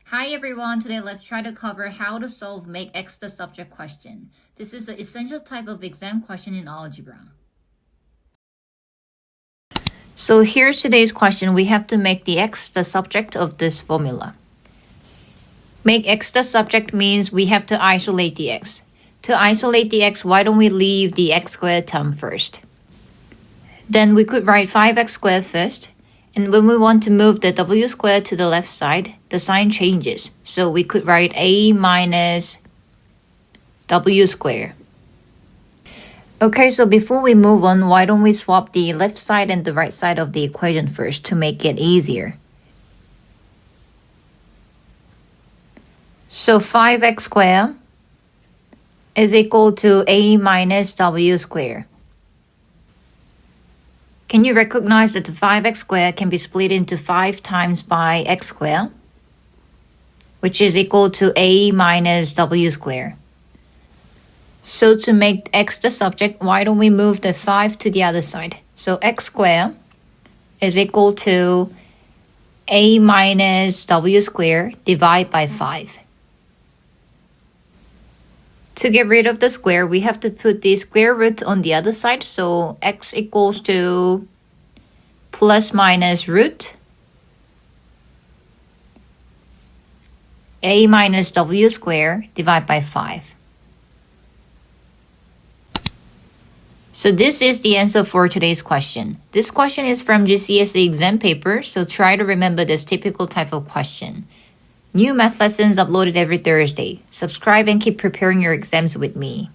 Hi everyone, today let's try to cover how to solve make x the subject question. This is an essential type of exam question in algebra. So here's today's question. We have to make the x the subject of this formula. Make x the subject means we have to isolate the x. To isolate the x, why don't we leave the x squared term first? Then we could write 5x squared first. And when we want to move the w squared to the left side, the sign changes. So we could write a minus w squared. Okay, so before we move on, why don't we swap the left side and the right side of the equation first to make it easier? So 5x squared is equal to a minus w squared. Can you recognize that the 5x squared can be split into 5 times by x squared, which is equal to a minus w squared? So to make x the subject, why don't we move the 5 to the other side? So x squared is equal to a minus w squared divided by 5. To get rid of the square, we have to put the square root on the other side. So x equals to plus minus root a minus w squared divided by 5. So this is the answer for today's question. This question is from GCSE exam paper, so try to remember this typical type of question. New math lessons uploaded every Thursday. Subscribe and keep preparing your exams with me.